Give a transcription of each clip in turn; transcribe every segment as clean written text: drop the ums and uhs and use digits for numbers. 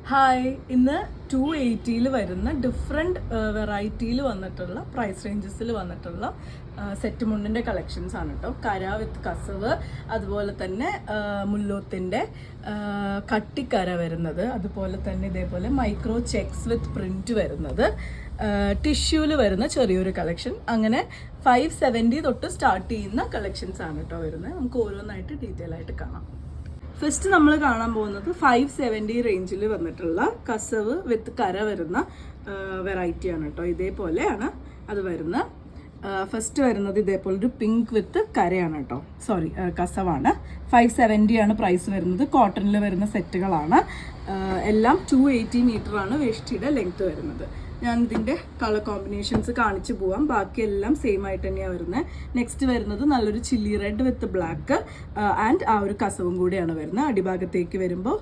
Hi, ഇന്ന് 280 വരുന്ന different വെറൈറ്റിയിൽ വന്നിട്ടുള്ള പ്രൈസ് റേഞ്ചസിൽ വന്നിട്ടുള്ള സെറ്റ് മുണ്ടിൻ്റെ കളക്ഷൻസ് ആണ് കേട്ടോ. കര വിത്ത് കസവ്, അതുപോലെ തന്നെ മുല്ലോത്തിൻ്റെ കട്ടിക്കര വരുന്നത്, അതുപോലെ തന്നെ ഇതേപോലെ മൈക്രോ ചെക്സ് വിത്ത് പ്രിൻറ്റ് വരുന്നത്, ടിഷ്യൂവിൽ വരുന്ന ചെറിയൊരു കളക്ഷൻ. അങ്ങനെ 570 തൊട്ട് സ്റ്റാർട്ട് ചെയ്യുന്ന കളക്ഷൻസ് ആണ് കേട്ടോ വരുന്നത്. നമുക്ക് ഓരോന്നായിട്ട് ഡീറ്റെയിൽ ആയിട്ട് കാണാം. ഫസ്റ്റ് നമ്മൾ കാണാൻ പോകുന്നത് 570 റേഞ്ചിൽ വന്നിട്ടുള്ള കസവ് വിത്ത് കര വരുന്ന വെറൈറ്റിയാണ് കേട്ടോ. ഇതേപോലെയാണ് അത് വരുന്നത്. ഫസ്റ്റ് വരുന്നത് ഇതേപോലെ ഒരു പിങ്ക് വിത്ത് കരയാണ് കേട്ടോ. സോറി, കസവാണ്. 570 ആണ് പ്രൈസ് വരുന്നത്. കോട്ടണിൽ വരുന്ന സെറ്റുകളാണ്. എല്ലാം 280 മീറ്ററാണ് വേഷ്ടിയുടെ ലെങ്ത് വരുന്നത്. ഞാൻ ഇതിൻ്റെ കളർ കോമ്പിനേഷൻസ് കാണിച്ചു പോവാം. ബാക്കിയെല്ലാം സെയിം ആയിട്ട് തന്നെയാണ് വരുന്നത്. നെക്സ്റ്റ് വരുന്നത് നല്ലൊരു chilli read with black and ആ ഒരു കസവും കൂടിയാണ് വരുന്നത്. അടിഭാഗത്തേക്ക് വരുമ്പോൾ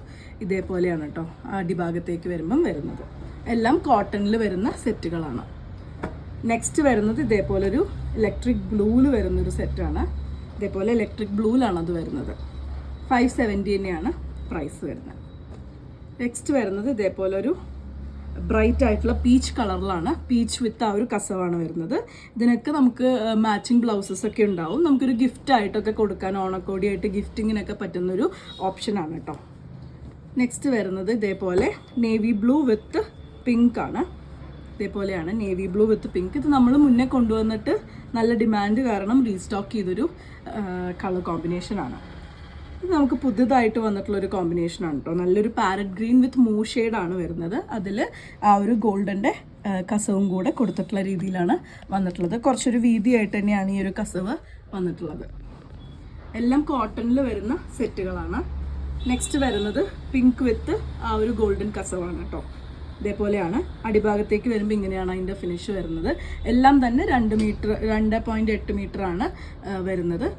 ഇതേപോലെയാണ് കേട്ടോ അടിഭാഗത്തേക്ക് വരുമ്പം വരുന്നത്. എല്ലാം കോട്ടണിൽ വരുന്ന സെറ്റുകളാണ്. നെക്സ്റ്റ് വരുന്നത് ഇതേപോലൊരു ഇലക്ട്രിക് ബ്ലൂവിൽ വരുന്നൊരു സെറ്റാണ്. ഇതേപോലെ ഇലക്ട്രിക് ബ്ലൂവിലാണ് അത് വരുന്നത്. 570 തന്നെയാണ് പ്രൈസ് വരുന്നത്. നെക്സ്റ്റ് വരുന്നത് ഇതേപോലൊരു ബ്രൈറ്റ് ആയിട്ടുള്ള പീച്ച് കളറിലാണ്. പീച്ച് വിത്ത് ആ ഒരു കസവാണ് വരുന്നത്. ഇതിനൊക്കെ നമുക്ക് മാച്ചിങ് ബ്ലൗസസ് ഒക്കെ ഉണ്ടാവും. നമുക്കൊരു ഗിഫ്റ്റ് ആയിട്ടൊക്കെ കൊടുക്കാൻ, ഓണക്കോടിയായിട്ട് ഗിഫ്റ്റിങ്ങിനൊക്കെ പറ്റുന്നൊരു ഓപ്ഷനാണ് കേട്ടോ. നെക്സ്റ്റ് വരുന്നത് ഇതേപോലെ നേവി ബ്ലൂ വിത്ത് പിങ്ക് ആണ്. ഇതേപോലെയാണ് നേവി ബ്ലൂ വിത്ത് പിങ്ക്. ഇത് നമ്മൾ മുന്നേ കൊണ്ടുവന്നിട്ട് നല്ല ഡിമാൻഡ് കാരണം റീസ്റ്റോക്ക് ചെയ്തൊരു കളർ കോമ്പിനേഷനാണ്. ഇത് നമുക്ക് പുതുതായിട്ട് വന്നിട്ടുള്ളൊരു കോമ്പിനേഷനാണ് കേട്ടോ. നല്ലൊരു പാരറ്റ് ഗ്രീൻ വിത്ത് മൂ ഷെയ്ഡാണ് വരുന്നത്. അതിൽ ആ ഒരു ഗോൾഡൻ്റെ കസവും കൂടെ കൊടുത്തിട്ടുള്ള രീതിയിലാണ് വന്നിട്ടുള്ളത്. കുറച്ചൊരു വീതിയായിട്ട് തന്നെയാണ് ഈ ഒരു കസവ് വന്നിട്ടുള്ളത്. എല്ലാം കോട്ടണിൽ വരുന്ന സെറ്റുകളാണ്. നെക്സ്റ്റ് വരുന്നത് പിങ്ക് വിത്ത് ആ ഒരു ഗോൾഡൻ കസവാണ് കേട്ടോ. ഇതേപോലെയാണ്. അടിഭാഗത്തേക്ക് വരുമ്പോൾ ഇങ്ങനെയാണ് അതിൻ്റെ ഫിനിഷ് വരുന്നത്. എല്ലാം തന്നെ 2.8 മീറ്ററാണ് വരുന്നത്.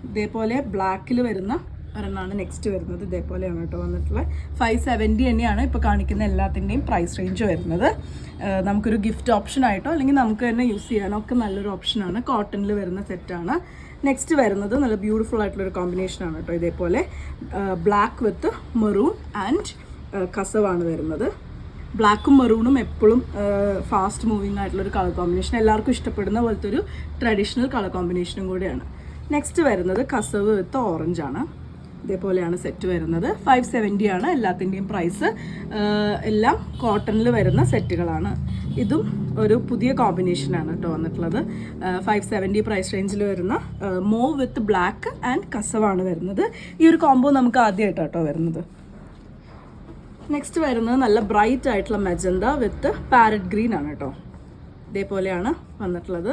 ഇതേപോലെ ബ്ലാക്കിൽ വരുന്ന ഒരെണ്ണമാണ് നെക്സ്റ്റ് വരുന്നത്. ഇതേപോലെയാണ് കേട്ടോ വന്നിട്ടുള്ളത്. 570 തന്നെയാണ് ഇപ്പോൾ കാണിക്കുന്ന എല്ലാത്തിൻ്റെയും പ്രൈസ് റേഞ്ച് വരുന്നത്. നമുക്കൊരു ഗിഫ്റ്റ് ഓപ്ഷനായിട്ടോ അല്ലെങ്കിൽ നമുക്ക് തന്നെ യൂസ് ചെയ്യാനോ ഒക്കെ നല്ലൊരു ഓപ്ഷനാണ്. കോട്ടണിൽ വരുന്ന സെറ്റാണ്. നെക്സ്റ്റ് വരുന്നത് നല്ല ബ്യൂട്ടിഫുൾ ആയിട്ടുള്ളൊരു കോമ്പിനേഷനാണ് കേട്ടോ. ഇതേപോലെ ബ്ലാക്ക് വിത്ത് മെറൂൺ ആൻഡ് കസവാണ് വരുന്നത്. ബ്ലാക്കും മെറൂണും എപ്പോഴും ഫാസ്റ്റ് മൂവിങ് ആയിട്ടുള്ളൊരു കളർ കോമ്പിനേഷൻ, എല്ലാവർക്കും ഇഷ്ടപ്പെടുന്ന പോലത്തെ ഒരു ട്രഡീഷണൽ കളർ കോമ്പിനേഷനും കൂടിയാണ്. നെക്സ്റ്റ് വരുന്നത് കസവ് വിത്ത് ഓറഞ്ചാണ്. ഇതേപോലെയാണ് സെറ്റ് വരുന്നത്. 570 ആണ് എല്ലാത്തിൻ്റെയും പ്രൈസ്. എല്ലാം കോട്ടണിൽ വരുന്ന സെറ്റുകളാണ്. ഇതും ഒരു പുതിയ കോമ്പിനേഷനാണ് കേട്ടോ വന്നിട്ടുള്ളത്. 570 പ്രൈസ് റേഞ്ചിൽ വരുന്ന മോവ് വിത്ത് ബ്ലാക്ക് ആൻഡ് കസവാണ് വരുന്നത്. ഈ ഒരു കോംബോ നമുക്ക് ആദ്യമായിട്ടാണ് കേട്ടോ വരുന്നത്. നെക്സ്റ്റ് വരുന്നത് നല്ല ബ്രൈറ്റ് ആയിട്ടുള്ള മെജന്ത വിത്ത് പാരറ്റ് ഗ്രീൻ ആണ് കേട്ടോ. ഇതേപോലെയാണ് വന്നിട്ടുള്ളത്.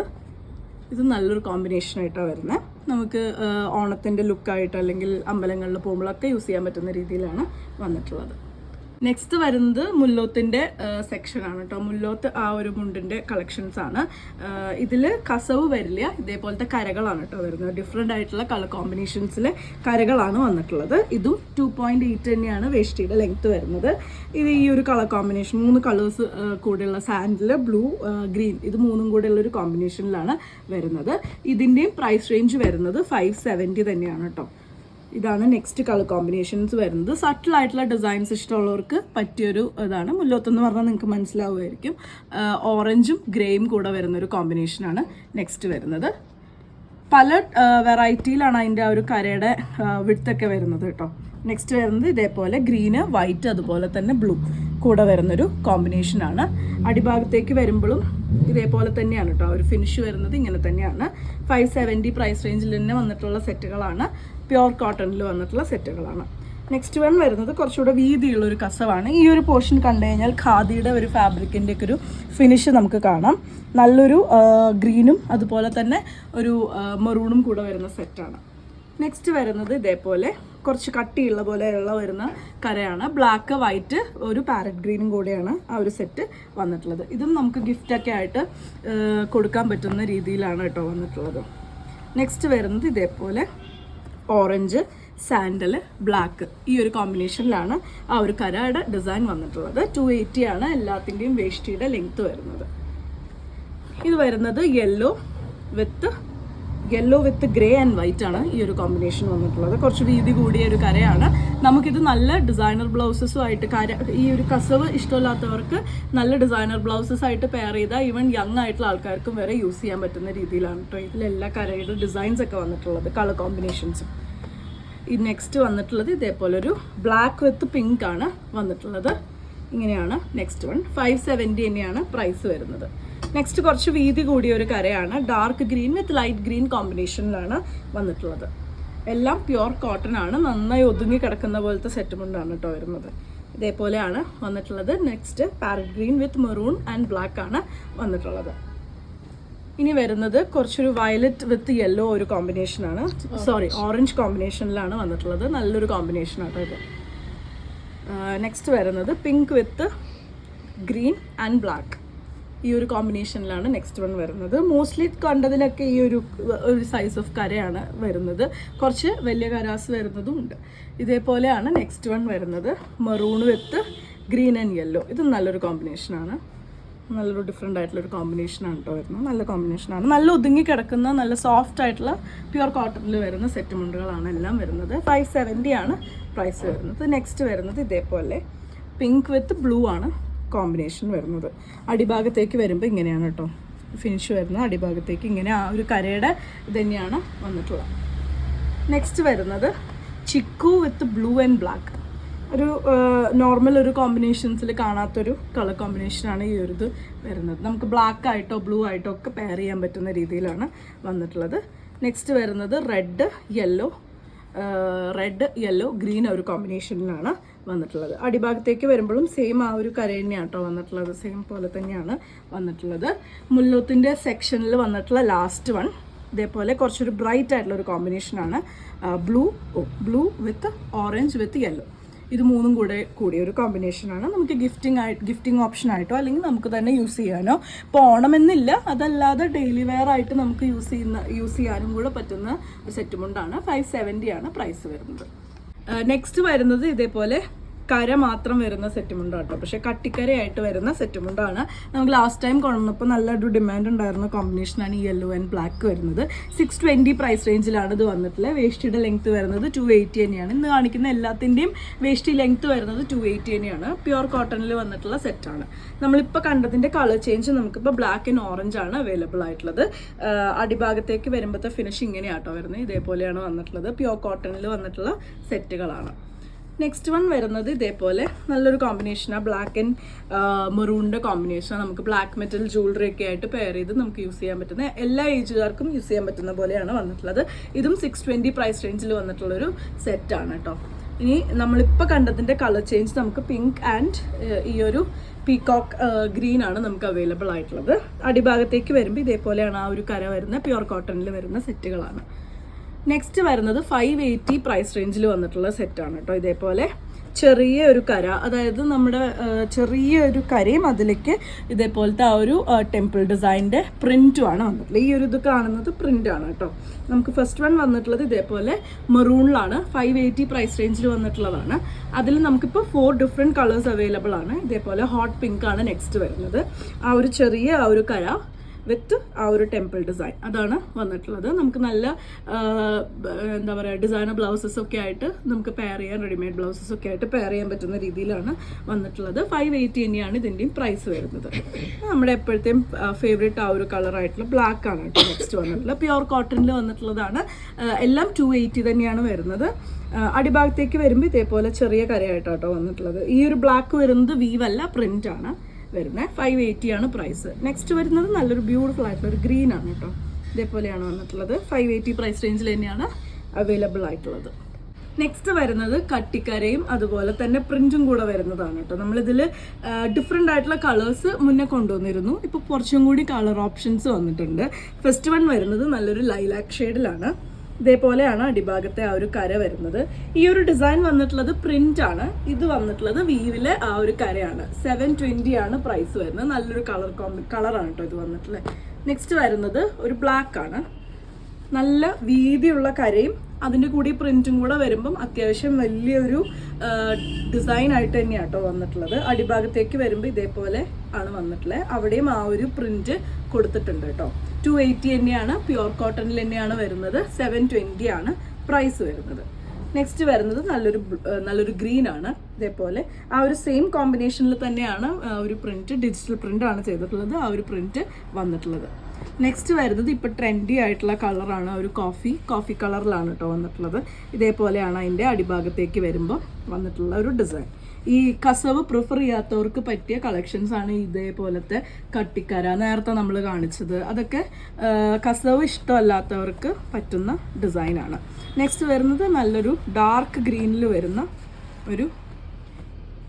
ഇത് നല്ലൊരു കോമ്പിനേഷനായിട്ടാണ് വരുന്നത്. നമുക്ക് ഓണത്തിൻ്റെ ലുക്കായിട്ട് അല്ലെങ്കിൽ അമ്പലങ്ങളിൽ പോകുമ്പോഴൊക്കെ യൂസ് ചെയ്യാൻ പറ്റുന്ന രീതിയിലാണ് വന്നിട്ടുള്ളത്. നെക്സ്റ്റ് വരുന്നത് മുല്ലോത്തിൻ്റെ സെക്ഷനാണ് കേട്ടോ. മുല്ലോത്ത് ആ ഒരു മുണ്ടിൻ്റെ കളക്ഷൻസ് ആണ്. ഇതിൽ കസവ് വരില്ല, ഇതേപോലത്തെ കരകളാണ് കേട്ടോ വരുന്നത്. ഡിഫറെൻ്റ് ആയിട്ടുള്ള കളർ കോമ്പിനേഷൻസിലെ കരകളാണ് വന്നിട്ടുള്ളത്. ഇതും 2.8 തന്നെയാണ് വേഷ്ടിയുടെ ലെങ്ത്ത് വരുന്നത്. ഇത് ഈ ഒരു കളർ കോമ്പിനേഷൻ 3 കളേഴ്സ് കൂടെയുള്ള സാൻഡിൽ, ബ്ലൂ, ഗ്രീൻ, ഇത് 3ഉം കൂടെയുള്ളൊരു കോമ്പിനേഷനിലാണ് വരുന്നത്. ഇതിൻ്റെയും പ്രൈസ് റേഞ്ച് വരുന്നത് 570 തന്നെയാണ് കേട്ടോ. ഇതാണ് നെക്സ്റ്റ് കളർ കോമ്പിനേഷൻസ് വരുന്നത്. സട്ടിലായിട്ടുള്ള ഡിസൈൻസ് ഇഷ്ടമുള്ളവർക്ക് പറ്റിയൊരു ഇതാണ്. മുല്ലോത്തെന്ന് പറഞ്ഞാൽ നിങ്ങൾക്ക് മനസ്സിലാവുമായിരിക്കും. ഓറഞ്ചും ഗ്രേയും കൂടെ വരുന്നൊരു കോമ്പിനേഷനാണ് നെക്സ്റ്റ് വരുന്നത്. പല വെറൈറ്റിയിലാണ് അതിൻ്റെ ആ ഒരു കരയുടെ വിഡ്ത്തൊക്കെ വരുന്നത് കേട്ടോ. നെക്സ്റ്റ് വരുന്നത് ഇതേപോലെ ഗ്രീന്, വൈറ്റ്, അതുപോലെ തന്നെ ബ്ലൂ കൂടെ വരുന്നൊരു കോമ്പിനേഷനാണ്. അടിഭാഗത്തേക്ക് വരുമ്പോഴും ഇതേപോലെ തന്നെയാണ് കേട്ടോ. ഒരു ഫിനിഷ് വരുന്നത് ഇങ്ങനെ തന്നെയാണ്. 570 പ്രൈസ് റേഞ്ചിൽ തന്നെ വന്നിട്ടുള്ള സെറ്റുകളാണ്. പ്യുവർ കോട്ടണിൽ വന്നിട്ടുള്ള സെറ്റുകളാണ്. നെക്സ്റ്റ് വൺ വരുന്നത് കുറച്ചുകൂടെ വീതിയുള്ളൊരു കസവാണ്. ഈ ഒരു പോർഷൻ കണ്ടു കഴിഞ്ഞാൽ ഖാദിയുടെ ഒരു ഫാബ്രിക്കിൻ്റെ ഒക്കെ ഒരു ഫിനിഷ് നമുക്ക് കാണാം. നല്ലൊരു ഗ്രീനും അതുപോലെ തന്നെ ഒരു മെറൂണും കൂടെ വരുന്ന സെറ്റാണ്. നെക്സ്റ്റ് വരുന്നത് ഇതേപോലെ കുറച്ച് കട്ടിയുള്ള പോലെയുള്ള വരുന്ന കരയാണ്. ബ്ലാക്ക്, വൈറ്റ്, ഒരു പാരറ്റ് ഗ്രീനും കൂടെയാണ് ആ ഒരു സെറ്റ് വന്നിട്ടുള്ളത്. ഇതും നമുക്ക് ഗിഫ്റ്റൊക്കെ ആയിട്ട് കൊടുക്കാൻ പറ്റുന്ന രീതിയിലാണ് കേട്ടോ വന്നിട്ടുള്ളത്. നെക്സ്റ്റ് വരുന്നത് ഇതേപോലെ ഓറഞ്ച്, സാൻഡൽ, ബ്ലാക്ക്, ഈ ഒരു കോമ്പിനേഷനിലാണ് ആ ഒരു കരയുടെ ഡിസൈൻ വന്നിട്ടുള്ളത്. 280 ആണ് എല്ലാത്തിൻ്റെയും വേഷ്ടിയുടെ ലെങ്ത്ത് വരുന്നത്. ഇത് വരുന്നത് yellow with yellow with grey and white ആണ് ഈ ഒരു കോമ്പിനേഷൻ വന്നിട്ടുള്ളത്. കുറച്ച് വീതി കൂടിയ ഒരു കരയാണ്. നമുക്കിത് നല്ല ഡിസൈനർ ബ്ലൗസസുമായിട്ട് ഈ ഒരു കസവ് ഇഷ്ടമില്ലാത്തവർക്ക് നല്ല ഡിസൈനർ ബ്ലൗസസ് ആയിട്ട് പെയർ ചെയ്താൽ ഈവൻ യങ് ആയിട്ടുള്ള ആൾക്കാർക്കും വരെ യൂസ് ചെയ്യാൻ പറ്റുന്ന രീതിയിലാണ് കേട്ടോ ഇതിലെല്ലാ കരയുടെ ഡിസൈൻസ് ഒക്കെ വന്നിട്ടുള്ളത്, കളർ കോമ്പിനേഷൻസും. ഈ നെക്സ്റ്റ് വന്നിട്ടുള്ളത് ഇതേപോലെ ഒരു ബ്ലാക്ക് വിത്ത് പിങ്ക് ആണ് വന്നിട്ടുള്ളത്. ഇങ്ങനെയാണ് നെക്സ്റ്റ് വൺ. 570 തന്നെയാണ് പ്രൈസ് വരുന്നത്. നെക്സ്റ്റ് കുറച്ച് വീതി കൂടിയ ഒരു കരയാണ്. Dark green with light green കോമ്പിനേഷനിലാണ് വന്നിട്ടുള്ളത്. എല്ലാം പ്യുവർ കോട്ടൺ ആണ്. നന്നായി ഒതുങ്ങി കിടക്കുന്ന പോലത്തെ സെറ്റ് മുണ്ടാണ് കേട്ടോ വരുന്നത്. ഇതേപോലെയാണ് വന്നിട്ടുള്ളത്. Next parrot green with maroon and black ആണ് വന്നിട്ടുള്ളത്. ഇനി വരുന്നത് കുറച്ചൊരു വയലറ്റ് വിത്ത് യെല്ലോ ഒരു കോമ്പിനേഷനാണ്, സോറി ഓറഞ്ച് കോമ്പിനേഷനിലാണ് വന്നിട്ടുള്ളത്. നല്ലൊരു കോമ്പിനേഷനാണ് ഇത്. നെക്സ്റ്റ് വരുന്നത് pink with green and black, ഈ ഒരു കോമ്പിനേഷനിലാണ് നെക്സ്റ്റ് വൺ വരുന്നത്. മോസ്റ്റ്ലി കണ്ടതിലൊക്കെ ഈ ഒരു സൈസ് ഓഫ് കരയാണ് വരുന്നത്. കുറച്ച് വലിയ കരാസ് വരുന്നതും ഉണ്ട്. ഇതേപോലെയാണ് നെക്സ്റ്റ് വൺ വരുന്നത്. Maroon with green and yellow. ഇത് നല്ലൊരു കോമ്പിനേഷനാണ്. നല്ലൊരു ഡിഫറെൻ്റ് ആയിട്ടുള്ളൊരു കോമ്പിനേഷനാണ് കേട്ടോ വരുന്നത്. നല്ല കോമ്പിനേഷനാണ്. നല്ല ഒതുങ്ങി കിടക്കുന്ന നല്ല സോഫ്റ്റ് ആയിട്ടുള്ള പ്യുവർ കോട്ടണിൽ വരുന്ന സെറ്റ് മുണ്ടുകളാണ് എല്ലാം വരുന്നത്. 570 ആണ് പ്രൈസ് വരുന്നത്. നെക്സ്റ്റ് വരുന്നത് ഇതേപോലെ പിങ്ക് വിത്ത് ബ്ലൂ ആണ് കോമ്പിനേഷൻ വരുന്നത്. അടിഭാഗത്തേക്ക് വരുമ്പോൾ ഇങ്ങനെയാണ് കേട്ടോ ഫിനിഷ് വരുന്നത്. അടിഭാഗത്തേക്ക് ഇങ്ങനെ ആ ഒരു കരയുടെ ഇത് തന്നെയാണ് വന്നിട്ടുള്ളത്. നെക്സ്റ്റ് വരുന്നത് chiku with blue and black. ഒരു നോർമൽ ഒരു കോമ്പിനേഷൻസിൽ കാണാത്തൊരു കളർ കോമ്പിനേഷനാണ് ഈ ഒരു ഇത് വരുന്നത്. നമുക്ക് ബ്ലാക്ക് ആയിട്ടോ ബ്ലൂ ആയിട്ടോ ഒക്കെ പെയർ ചെയ്യാൻ പറ്റുന്ന രീതിയിലാണ് വന്നിട്ടുള്ളത്. നെക്സ്റ്റ് വരുന്നത് റെഡ് യെല്ലോ ഗ്രീൻ ഒരു കോമ്പിനേഷനിലാണ് വന്നിട്ടുള്ളത്. അടിഭാഗത്തേക്ക് വരുമ്പോഴും സെയിം ആ ഒരു കര തന്നെയാണ് കേട്ടോ വന്നിട്ടുള്ളത്. സെയിം പോലെ തന്നെയാണ് വന്നിട്ടുള്ളത്. മുല്ലത്തിൻ്റെ സെക്ഷനിൽ വന്നിട്ടുള്ള ലാസ്റ്റ് വൺ ഇതേപോലെ കുറച്ചൊരു ബ്രൈറ്റ് ആയിട്ടുള്ള ഒരു കോമ്പിനേഷനാണ്. ബ്ലൂ വിത്ത് ഓറഞ്ച് വിത്ത് യെല്ലോ. ഇത് മൂന്നും കൂടിയ ഒരു കോമ്പിനേഷനാണ്. നമുക്ക് ഗിഫ്റ്റിംഗ് ഓപ്ഷനായിട്ടോ അല്ലെങ്കിൽ നമുക്ക് തന്നെ യൂസ് ചെയ്യാനോ, ഇപ്പോൾ ഓണമെന്നില്ല, അതല്ലാതെ ഡെയിലി വെയർ ആയിട്ട് നമുക്ക് യൂസ് ചെയ്യാനും കൂടെ പറ്റുന്ന ഒരു സെറ്റ് മുണ്ടാണ്. 570 ആണ് പ്രൈസ് വരുന്നത്. നെക്സ്റ്റ് വരുന്നത് ഇതേപോലെ കര മാത്രം വരുന്ന സെറ്റ് മുണ്ടാണ് കേട്ടോ. പക്ഷേ കട്ടിക്കരയായിട്ട് വരുന്ന സെറ്റ് മുണ്ടാണ്. നമുക്ക് ലാസ്റ്റ് ടൈം കൊണ്ടുവന്നപ്പോൾ നല്ലൊരു ഡിമാൻഡ് ഉണ്ടായിരുന്ന കോമ്പിനേഷനാണ് ഈ യെല്ലോ ആൻഡ് ബ്ലാക്ക് വരുന്നത്. 620 പ്രൈസ് റേഞ്ചിലാണ് ഇത് വന്നിട്ടുള്ളത്. വേഷ്ടിയുടെ ലെങ്ത് വരുന്നത് 280 തന്നെയാണ്. ഇന്ന് കാണിക്കുന്ന എല്ലാത്തിൻ്റെയും വേഷ്ടി ലെങ്ത് വരുന്നത് 280 തന്നെയാണ്. പ്യുവർ കോട്ടണിൽ വന്നിട്ടുള്ള സെറ്റാണ്. നമ്മളിപ്പോൾ കണ്ടതിൻ്റെ കളർ ചേഞ്ച് നമുക്കിപ്പോൾ ബ്ലാക്ക് ആൻഡ് ഓറഞ്ച് ആണ് അവൈലബിൾ ആയിട്ടുള്ളത്. അടിഭാഗത്തേക്ക് വരുമ്പോഴത്തെ ഫിനിഷ് ഇങ്ങനെയാട്ടോ വരുന്നത്. ഇതേപോലെയാണ് വന്നിട്ടുള്ളത്. പ്യുവർ കോട്ടണിൽ വന്നിട്ടുള്ള സെറ്റുകളാണ്. നെക്സ്റ്റ് വൺ വരുന്നത് ഇതേപോലെ നല്ലൊരു കോമ്പിനേഷനാണ്. ബ്ലാക്ക് ആൻഡ് മെറൂണിൻ്റെ കോമ്പിനേഷനാണ്. നമുക്ക് ബ്ലാക്ക് മെറ്റൽ ജ്വല്ലറി ഒക്കെ ആയിട്ട് പെയർ ചെയ്ത് നമുക്ക് യൂസ് ചെയ്യാൻ പറ്റുന്ന, എല്ലാ ഏജുകാർക്കും യൂസ് ചെയ്യാൻ പറ്റുന്ന പോലെയാണ് വന്നിട്ടുള്ളത്. ഇതും 620 പ്രൈസ് റേഞ്ചിൽ വന്നിട്ടുള്ളൊരു സെറ്റാണ് കേട്ടോ. ഇനി നമ്മളിപ്പോൾ കണ്ടതിൻ്റെ കളർ ചേഞ്ച് നമുക്ക് പിങ്ക് ആൻഡ് ഈ ഒരു പീകോക്ക് ഗ്രീൻ ആണ് നമുക്ക് അവൈലബിൾ ആയിട്ടുള്ളത്. അടിഭാഗത്തേക്ക് വരുമ്പോൾ ഇതേപോലെയാണ് ആ ഒരു കര വരുന്ന പ്യുവർ കോട്ടണിൽ വരുന്ന സെറ്റുകളാണ്. നെക്സ്റ്റ് വരുന്നത് 580 പ്രൈസ് റേഞ്ചിൽ വന്നിട്ടുള്ള സെറ്റാണ് കേട്ടോ. ഇതേപോലെ ചെറിയ ഒരു കര, അതായത് നമ്മുടെ ചെറിയ ഒരു കരയും അതിലേക്ക് ഇതേപോലത്തെ ആ ഒരു ടെമ്പിൾ ഡിസൈൻ്റെ പ്രിൻറ്റും ആണ് വന്നിട്ടുള്ളത്. ഈ ഒരു ഇത് കാണുന്നത് പ്രിൻ്റാണ് കേട്ടോ. നമുക്ക് ഫസ്റ്റ് വൺ വന്നിട്ടുള്ളത് ഇതേപോലെ മെറൂണിലാണ്. 580 പ്രൈസ് റേഞ്ചിൽ വന്നിട്ടുള്ളതാണ്. അതിൽ നമുക്കിപ്പോൾ 4 ഡിഫറെൻറ്റ് കളേഴ്സ് അവൈലബിൾ ആണ്. ഇതേപോലെ ഹോട്ട് പിങ്ക് ആണ് നെക്സ്റ്റ് വരുന്നത്. ആ ഒരു ചെറിയ ആ ഒരു കര വിത്ത് ആ ഒരു ടെമ്പിൾ ഡിസൈൻ അതാണ് വന്നിട്ടുള്ളത്. നമുക്ക് നല്ല എന്താ പറയുക ഡിസൈനർ ബ്ലൗസസ് ഒക്കെ ആയിട്ട് നമുക്ക് പെയർ ചെയ്യാൻ, റെഡിമെയ്ഡ് ബ്ലൗസസ് ഒക്കെ ആയിട്ട് പെയർ ചെയ്യാൻ പറ്റുന്ന രീതിയിലാണ് വന്നിട്ടുള്ളത്. 580 തന്നെയാണ് ഇതിൻ്റെയും പ്രൈസ് വരുന്നത്. നമ്മുടെ എപ്പോഴത്തെയും ഫേവറേറ്റ് ആ ഒരു കളറായിട്ടുള്ള ബ്ലാക്ക് ആണ് കേട്ടോ നെക്സ്റ്റ് വന്നിട്ടുള്ളത്. പ്യുവർ കോട്ടണിൽ വന്നിട്ടുള്ളതാണ്. എല്ലാം 280 തന്നെയാണ് വരുന്നത്. അടിഭാഗത്തേക്ക് വരുമ്പോൾ ഇതേപോലെ ചെറിയ കരയായിട്ടോ വന്നിട്ടുള്ളത്. ഈ ഒരു ബ്ലാക്ക് വരുന്നത് വീവല്ല, പ്രിൻ്റ് ആണ് വരുന്നത്. 580 ആണ് പ്രൈസ്. നെക്സ്റ്റ് വരുന്നത് നല്ലൊരു ബ്യൂട്ടിഫുൾ ആയിട്ടുള്ള ഒരു ഗ്രീൻ ആണ് കേട്ടോ. ഇതേപോലെയാണ് വന്നിട്ടുള്ളത്. 580 പ്രൈസ് റേഞ്ചിൽ തന്നെയാണ് അവൈലബിൾ ആയിട്ടുള്ളത്. നെക്സ്റ്റ് വരുന്നത് കട്ടിക്കരയും അതുപോലെ തന്നെ പ്രിന്റും കൂടെ വരുന്നതാണ് കേട്ടോ. നമ്മളിതിൽ ഡിഫറെൻ്റ് ആയിട്ടുള്ള കളേഴ്സ് മുന്നേ കൊണ്ടുവന്നിരുന്നു. ഇപ്പോൾ കുറച്ചും കൂടി കളർ ഓപ്ഷൻസ് വന്നിട്ടുണ്ട്. ഫസ്റ്റ് വൺ വരുന്നത് നല്ലൊരു ലൈലാക്ക് ഷെയ്ഡിലാണ്. ഇതേപോലെയാണ് അടിഭാഗത്തെ ആ ഒരു കര വരുന്നത്. ഈ ഒരു ഡിസൈൻ വന്നിട്ടുള്ളത് പ്രിന്റ് ആണ്. ഇത് വന്നിട്ടുള്ളത് വീവിലെ ആ ഒരു കരയാണ്. 720 ആണ് പ്രൈസ് വരുന്നത്. നല്ലൊരു കളറാണ് കേട്ടോ ഇത് വന്നിട്ടുള്ളത്. നെക്സ്റ്റ് വരുന്നത് ഒരു ബ്ലാക്ക് ആണ്. നല്ല വീതിയുള്ള കരയും അതിൻ്റെ കൂടി പ്രിൻറ്റും കൂടെ വരുമ്പം അത്യാവശ്യം വലിയൊരു ഡിസൈൻ ആയിട്ട് തന്നെയാണ് കേട്ടോ വന്നിട്ടുള്ളത്. അടിഭാഗത്തേക്ക് വരുമ്പോൾ ഇതേപോലെ ആണ് വന്നിട്ടുള്ളത്. അവിടെയും ആ ഒരു പ്രിൻറ്റ് കൊടുത്തിട്ടുണ്ട് കേട്ടോ. 280 തന്നെയാണ്, പ്യുവർ കോട്ടണിൽ തന്നെയാണ് വരുന്നത്. 720 ആണ് പ്രൈസ് വരുന്നത്. നെക്സ്റ്റ് വരുന്നത് നല്ലൊരു ഗ്രീൻ ആണ്. ഇതേപോലെ ആ ഒരു സെയിം കോമ്പിനേഷനിൽ തന്നെയാണ് ഒരു പ്രിൻറ്റ്, ഡിജിറ്റൽ പ്രിൻ്റ് ആണ് ചെയ്തിട്ടുള്ളത്, ആ ഒരു പ്രിൻറ്റ് വന്നിട്ടുള്ളത്. നെക്സ്റ്റ് വരുന്നത് ഇപ്പോൾ ട്രെൻഡി ആയിട്ടുള്ള കളറാണ്, ഒരു കോഫി കളറിലാണ് കേട്ടോ വന്നിട്ടുള്ളത്. ഇതേപോലെയാണ് അതിൻ്റെ അടിഭാഗത്തേക്ക് വരുമ്പോൾ വന്നിട്ടുള്ള ഒരു ഡിസൈൻ. ഈ കസവ് പ്രിഫർ ചെയ്യാത്തവർക്ക് പറ്റിയ കളക്ഷൻസ് ആണ് ഇതേപോലത്തെ കട്ടിക്കര നേരത്തെ നമ്മൾ കാണിച്ചത്. അതൊക്കെ കസവ് ഇഷ്ടമല്ലാത്തവർക്ക് പറ്റുന്ന ഡിസൈനാണ്. നെക്സ്റ്റ് വരുന്നത് നല്ലൊരു ഡാർക്ക് ഗ്രീനിൽ വരുന്ന ഒരു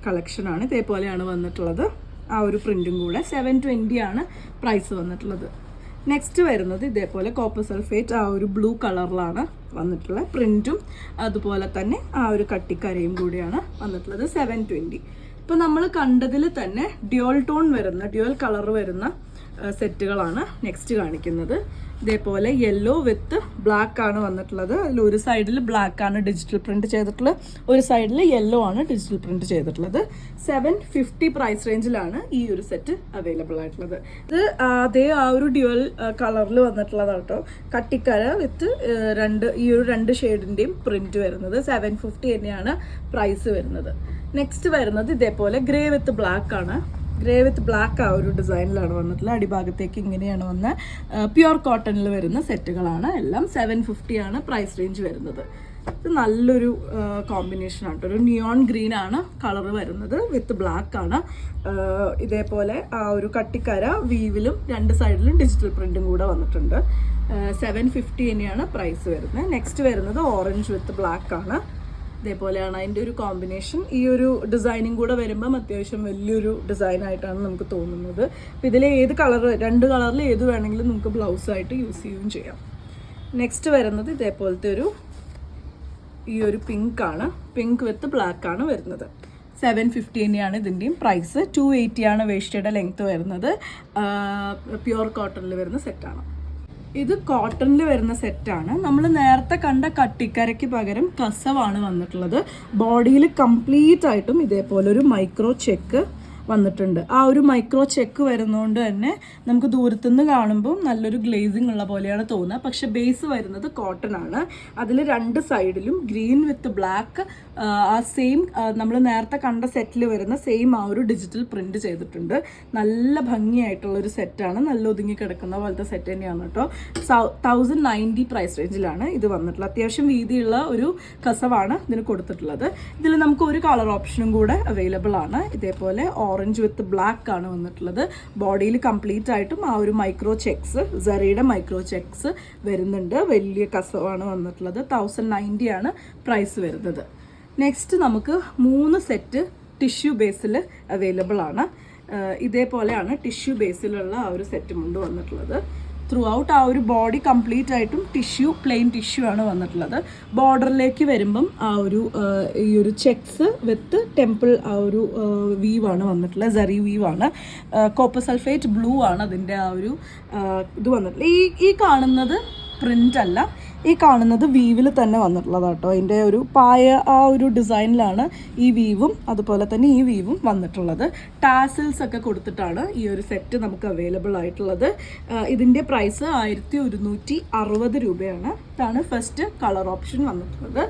കളക്ഷനാണ്. ഇതേപോലെയാണ് വന്നിട്ടുള്ളത്. ആ ഒരു പ്രിൻറ്റും കൂടെ 720 ആണ് പ്രൈസ് വന്നിട്ടുള്ളത്. നെക്സ്റ്റ് വരുന്നത് ഇതേപോലെ കോപ്പർ സൾഫേറ്റ് ആ ഒരു ബ്ലൂ കളറിലാണ് വന്നിട്ടുള്ള പ്രിൻറ്റും അതുപോലെ തന്നെ ആ ഒരു കട്ടിക്കരയും കൂടിയാണ് വന്നിട്ടുള്ളത്. 720. ഇപ്പോൾ നമ്മൾ കണ്ടതിൽ തന്നെ ഡ്യുവൽ കളർ വരുന്ന സെറ്റുകളാണ് നെക്സ്റ്റ് കാണിക്കുന്നത്. ഇതേപോലെ യെല്ലോ വിത്ത് ബ്ലാക്ക് ആണ് വന്നിട്ടുള്ളത്. അതിൽ ഒരു സൈഡിൽ ബ്ലാക്ക് ആണ് ഡിജിറ്റൽ പ്രിൻറ്റ് ചെയ്തിട്ടുള്ളത്, ഒരു സൈഡിൽ യെല്ലോ ആണ് ഡിജിറ്റൽ പ്രിൻറ്റ് ചെയ്തിട്ടുള്ളത്. 750 പ്രൈസ് റേഞ്ചിലാണ് ഈ ഒരു സെറ്റ് അവൈലബിൾ ആയിട്ടുള്ളത്. ഇത് അതേ ആ ഒരു ഡ്യുവൽ കളറിൽ വന്നിട്ടുള്ളതാണ് കേട്ടോ. കട്ടിക്കര വിത്ത് ഈ ഒരു രണ്ട് ഷെയ്ഡിൻ്റെയും പ്രിൻറ്റ് വരുന്നത്. 750 തന്നെയാണ് പ്രൈസ് വരുന്നത്. നെക്സ്റ്റ് വരുന്നത് ഇതേപോലെ ഗ്രേ വിത്ത് ബ്ലാക്ക് ആണ്. ഗ്രേ വിത്ത് ബ്ലാക്ക് ആ ഒരു ഡിസൈനിലാണ് വന്നിട്ടുള്ളത്. അടിഭാഗത്തേക്ക് ഇങ്ങനെയാണ് വന്ന പ്യുവർ കോട്ടണിൽ വരുന്ന സെറ്റുകളാണ്. എല്ലാം 750 ആണ് പ്രൈസ് റേഞ്ച് വരുന്നത്. ഇത് നല്ലൊരു കോമ്പിനേഷനാണ് കേട്ടോ. ഒരു നിയോൺ ഗ്രീൻ ആണ് കളർ വരുന്നത്, വിത്ത് ബ്ലാക്ക് ആണ്. ഇതേപോലെ ആ ഒരു കട്ടിക്കര വീവിലും രണ്ട് സൈഡിലും ഡിജിറ്റൽ പ്രിൻറ്റും കൂടെ വന്നിട്ടുണ്ട്. 750 തന്നെയാണ് പ്രൈസ് വരുന്നത്. നെക്സ്റ്റ് വരുന്നത് ഓറഞ്ച് വിത്ത് ബ്ലാക്ക് ആണ്. ഇതേപോലെയാണ് അതിൻ്റെ ഒരു കോമ്പിനേഷൻ. ഈ ഒരു ഡിസൈനിങ് കൂടെ വരുമ്പം അത്യാവശ്യം വലിയൊരു ഡിസൈനായിട്ടാണ് നമുക്ക് തോന്നുന്നത്. അപ്പോൾ ഇതിൽ രണ്ട് കളറിൽ ഏത് വേണമെങ്കിലും നമുക്ക് ബ്ലൗസായിട്ട് യൂസ് ചെയ്യുകയും ചെയ്യാം. നെക്സ്റ്റ് വരുന്നത് ഇതേപോലത്തെ ഈ ഒരു പിങ്ക് വിത്ത് ബ്ലാക്ക് ആണ് വരുന്നത്. 750 തന്നെയാണ് ഇതിൻ്റെയും പ്രൈസ്. 280 ആണ് വേസ്റ്റിയുടെ ലെങ്ത്ത് വരുന്നത്. പ്യുവർ കോട്ടണിൽ വരുന്ന സെറ്റാണ്. ഇത് കോട്ടണിൽ വരുന്ന സെറ്റാണ്. നമ്മൾ നേരത്തെ കണ്ട കട്ടിക്കരയ്ക്ക് പകരം കസവാണ് വന്നിട്ടുള്ളത്. ബോഡിയിൽ കംപ്ലീറ്റ് ആയിട്ടും ഇതേപോലെ ഒരു മൈക്രോ ചെക്ക് വന്നിട്ടുണ്ട്. ആ ഒരു മൈക്രോ ചെക്ക് വരുന്നതുകൊണ്ട് തന്നെ നമുക്ക് ദൂരത്തുനിന്ന് കാണുമ്പോൾ നല്ലൊരു ഗ്ലേസിങ് ഉള്ള പോലെയാണ് തോന്നുക. പക്ഷെ ബേസ് വരുന്നത് കോട്ടൺ ആണ്. അതിൽ രണ്ട് സൈഡിലും ഗ്രീൻ വിത്ത് ബ്ലാക്ക് ആ സെയിം നമ്മൾ നേരത്തെ കണ്ട സെറ്റിൽ വരുന്ന സെയിം ആ ഒരു ഡിജിറ്റൽ പ്രിൻറ്റ് ചെയ്തിട്ടുണ്ട്. നല്ല ഭംഗിയായിട്ടുള്ളൊരു സെറ്റാണ്. നല്ല ഒതുങ്ങി കിടക്കുന്ന പോലത്തെ സെറ്റ് തന്നെയാണ് കേട്ടോ. 1090 പ്രൈസ് റേഞ്ചിലാണ് ഇത് വന്നിട്ടുള്ളത്. അത്യാവശ്യം വീതിയുള്ള ഒരു കസവാണ് ഇതിന് കൊടുത്തിട്ടുള്ളത്. ഇതിൽ നമുക്ക് ഒരു കളർ ഓപ്ഷനും കൂടെ അവൈലബിൾ ആണ്. ഇതേപോലെ ഓറഞ്ച് വിത്ത് ബ്ലാക്ക് ആണ് വന്നിട്ടുള്ളത്. ബോഡിയിൽ കംപ്ലീറ്റ് ആയിട്ടും ആ ഒരു മൈക്രോ ചെക്സ്, സറിയുടെ മൈക്രോ ചെക്സ് വരുന്നുണ്ട്. വലിയ കസവാണ് വന്നിട്ടുള്ളത്. 1090 ആണ് പ്രൈസ് വരുന്നത്. നെക്സ്റ്റ് നമുക്ക് 3 സെറ്റ് ടിഷ്യൂ ബേസിൽ അവൈലബിൾ ആണ്. ഇതേപോലെയാണ് ടിഷ്യൂ ബേസിലുള്ള ആ ഒരു സെറ്റ് മുണ്ട് വന്നിട്ടുള്ളത്. ത്രൂ ഔട്ട് ആ ഒരു ബോഡി കംപ്ലീറ്റ് ആയിട്ടും പ്ലെയിൻ ടിഷ്യൂ ആണ് വന്നിട്ടുള്ളത്. ബോർഡറിലേക്ക് വരുമ്പം ഈ ഒരു ചെക്സ് വിത്ത് ടെമ്പിൾ ആ ഒരു വീവാണ് വന്നിട്ടുള്ളത്. സറി വീവാണ്. കോപ്പർ സൾഫേറ്റ് ബ്ലൂ ആണ് അതിൻ്റെ ആ ഒരു ഇത് വന്നിട്ടുള്ളത്. ഈ കാണുന്നത് പ്രിൻ്റ് അല്ല, ഈ കാണുന്നത് വീവിൽ തന്നെ വന്നിട്ടുള്ളത് കേട്ടോ. അതിൻ്റെ ഒരു പായ ആ ഒരു ഡിസൈനിലാണ് ഈ വീവും അതുപോലെ തന്നെ ഈ വീവും വന്നിട്ടുള്ളത്. ടാസിൽസ് ഒക്കെ കൊടുത്തിട്ടാണ് ഈ ഒരു സെറ്റ് നമുക്ക് അവൈലബിൾ ആയിട്ടുള്ളത്. ഇതിൻ്റെ പ്രൈസ് 1160 രൂപയാണ്. ഇതാണ് ഫസ്റ്റ് കളർ ഓപ്ഷൻ വന്നിട്ടുള്ളത്.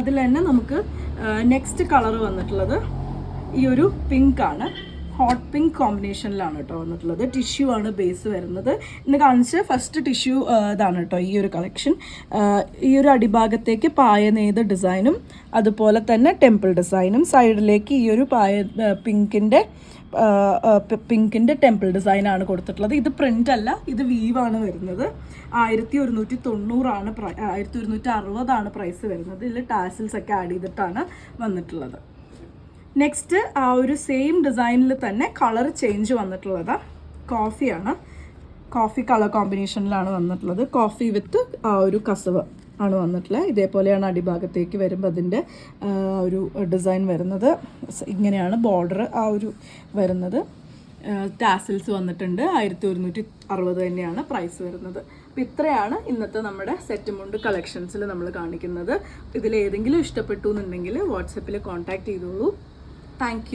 അതിൽ തന്നെ നമുക്ക് നെക്സ്റ്റ് കളർ വന്നിട്ടുള്ളത് ഈ ഒരു പിങ്ക് ആണ്. ഹോട്ട് പിങ്ക് കോമ്പിനേഷനിലാണ് കേട്ടോ വന്നിട്ടുള്ളത്. ടിഷ്യൂ ആണ് ബേസ് വരുന്നത്. ഇന്ന് കാണിച്ച ഫസ്റ്റ് ടിഷ്യൂ ഇതാണ് കേട്ടോ ഈ ഒരു കളക്ഷൻ. ഈ ഒരു അടിഭാഗത്തേക്ക് പായ നെയ്ത ഡിസൈനും അതുപോലെ തന്നെ ടെമ്പിൾ ഡിസൈനും, സൈഡിലേക്ക് ഈ ഒരു പിങ്കിൻ്റെ ടെമ്പിൾ ഡിസൈനാണ് കൊടുത്തിട്ടുള്ളത്. ഇത് പ്രിൻ്റ് അല്ല, ഇത് വീവാണ് വരുന്നത്. 1190 ആണ് 1160 പ്രൈസ് വരുന്നത്. ഇതിൽ ടാസിൽസ് ഒക്കെ ആഡ് ചെയ്തിട്ടാണ് വന്നിട്ടുള്ളത്. നെക്സ്റ്റ് ആ ഒരു സെയിം ഡിസൈനിൽ തന്നെ കളർ ചേഞ്ച് വന്നിട്ടുള്ളത് കോഫിയാണ്. കോഫി കളർ കോമ്പിനേഷനിലാണ് വന്നിട്ടുള്ളത്. കോഫി വിത്ത് ആ ഒരു കസവ് ആണ് വന്നിട്ടുള്ളത്. ഇതേപോലെയാണ് അടിഭാഗത്തേക്ക് വരുമ്പോൾ അതിൻ്റെ ഒരു ഡിസൈൻ വരുന്നത്. ഇങ്ങനെയാണ് ബോർഡർ ആ ഒരു വരുന്നത്. ടാസിൽസ് വന്നിട്ടുണ്ട്. 1160 തന്നെയാണ് പ്രൈസ് വരുന്നത്. അപ്പോൾ ഇത്രയാണ് ഇന്നത്തെ നമ്മുടെ സെറ്റ് മുണ്ട് കളക്ഷൻസിൽ നമ്മൾ കാണിക്കുന്നത്. ഇതിലേതെങ്കിലും ഇഷ്ടപ്പെട്ടു എന്നുണ്ടെങ്കിൽ വാട്സപ്പിൽ കോൺടാക്ട് ചെയ്തോളൂ. താങ്ക്